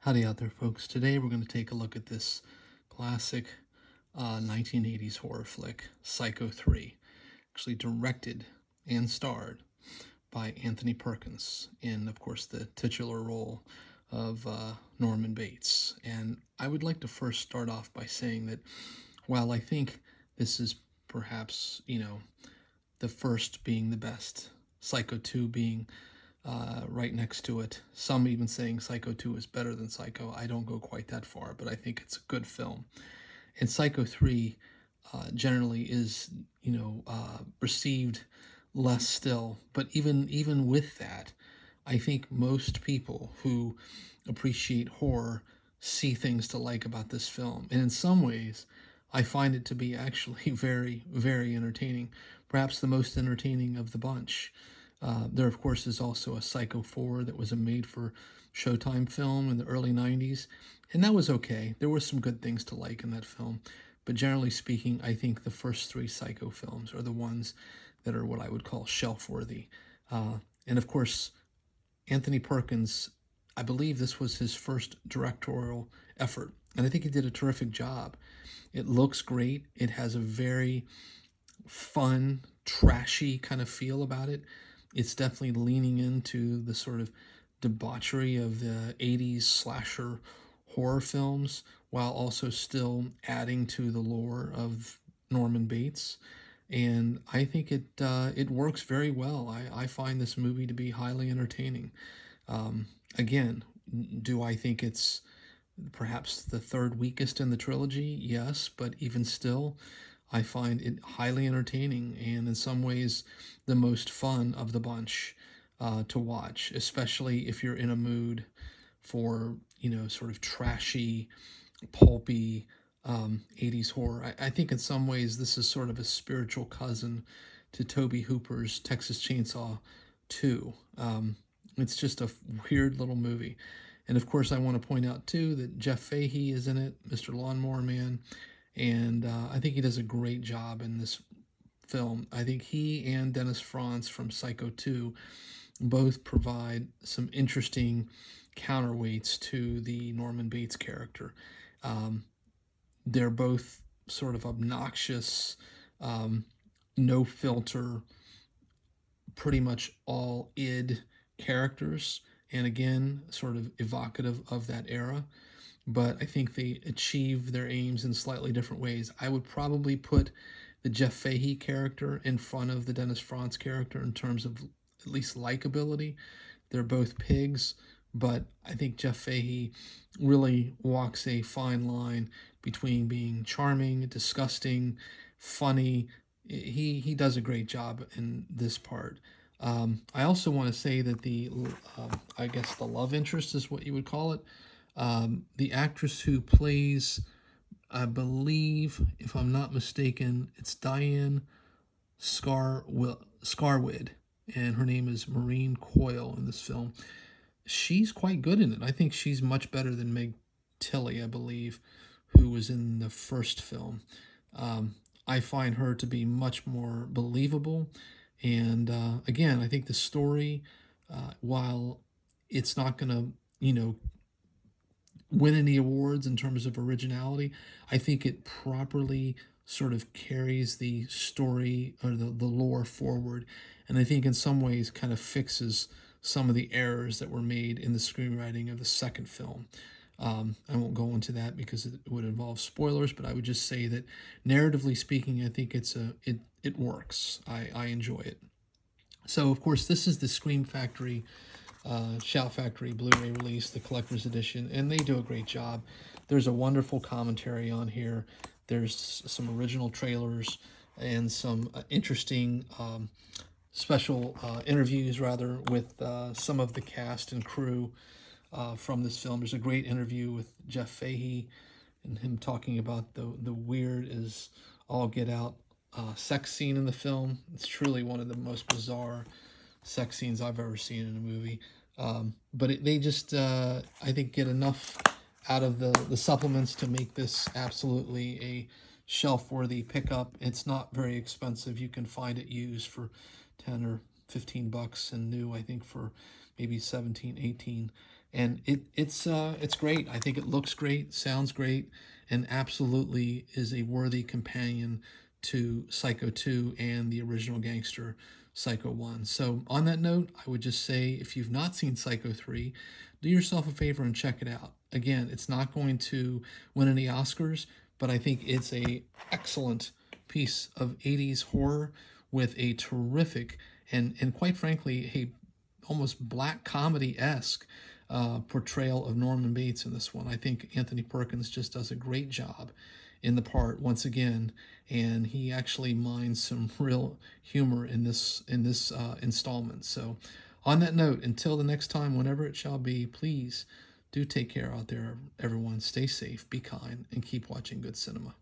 Howdy out there, folks. Today we're going to take a look at this classic 1980s horror flick, Psycho 3, actually directed and starred by Anthony Perkins in, of course, the titular role of Norman Bates. And I would like to first start off by saying that while I think this is perhaps, the first being the best, Psycho 2 being right next to it. Some even saying Psycho 2 is better than Psycho. I don't go quite that far, but I think it's a good film. And Psycho 3 generally is, received less still. But even with that, I think most people who appreciate horror see things to like about this film. And in some ways, I find it to be actually very, very entertaining. Perhaps the most entertaining of the bunch. There, of course, is also a Psycho 4 that was a made-for-Showtime film in the early 90s, and that was okay. There were some good things to like in that film, but generally speaking, I think the first three Psycho films are the ones that are what I would call shelf-worthy. And, of course, Anthony Perkins, I believe this was his first directorial effort, and I think he did a terrific job. It looks great. It has a very fun, trashy kind of feel about it. It's definitely leaning into the sort of debauchery of the 80s slasher horror films while also still adding to the lore of Norman Bates. And I think it works very well. I find this movie to be highly entertaining. Again, do I think it's perhaps the third weakest in the trilogy? Yes, but even still, I find it highly entertaining and in some ways the most fun of the bunch to watch, especially if you're in a mood for, sort of trashy, pulpy 80s horror. I think in some ways this is sort of a spiritual cousin to Tobe Hooper's Texas Chainsaw 2. It's just a weird little movie. And of course, I want to point out too that Jeff Fahey is in it, Mr. Lawnmower Man. And I think he does a great job in this film. I think he and Dennis Franz from Psycho 2 both provide some interesting counterweights to the Norman Bates character. They're both sort of obnoxious, no filter, pretty much all id characters, and again, sort of evocative of that era. But I think they achieve their aims in slightly different ways. I would probably put the Jeff Fahey character in front of the Dennis Franz character in terms of at least likability. They're both pigs, but I think Jeff Fahey really walks a fine line between being charming, disgusting, funny. He does a great job in this part. I also want to say that I guess the love interest is what you would call it. The actress who plays, I believe, if I'm not mistaken, it's Diane Scarwid, and her name is Maureen Coyle in this film. She's quite good in it. I think she's much better than Meg Tilly, I believe, who was in the first film. I find her to be much more believable. And again, I think the story, while it's not going to, win any awards in terms of originality, I think it properly sort of carries the story or the lore forward. And I think in some ways kind of fixes some of the errors that were made in the screenwriting of the second film. I won't go into that because it would involve spoilers, but I would just say that narratively speaking, I think it works. I enjoy it. So, of course, this is the Scream Factory Shout Factory Blu-ray release, the collector's edition, and they do a great job. There's a wonderful commentary on here. There's some original trailers and some interesting special interviews, rather, with some of the cast and crew from this film. There's a great interview with Jeff Fahey and him talking about the weird as all get out sex scene in the film. It's truly one of the most bizarre sex scenes I've ever seen in a movie. But they just, I think, get enough out of the supplements to make this absolutely a shelf-worthy pickup. It's not very expensive. You can find it used for 10 or 15 bucks and new, I think, for maybe 17, 18. and it's great. I think it looks great, sounds great, and absolutely is a worthy companion to Psycho 2 and the original gangster Psycho 1. So on that note, I would just say if you've not seen Psycho 3, do yourself a favor and check it out. Again, it's not going to win any Oscars, but I think it's a excellent piece of 80s horror with a terrific and quite frankly a almost black comedy-esque portrayal of Norman Bates in this one. I think Anthony Perkins just does a great job in the part once again, and he actually mines some real humor in this installment. So, on that note, until the next time, whenever it shall be, please do take care out there, everyone. Stay safe, be kind, and keep watching good cinema.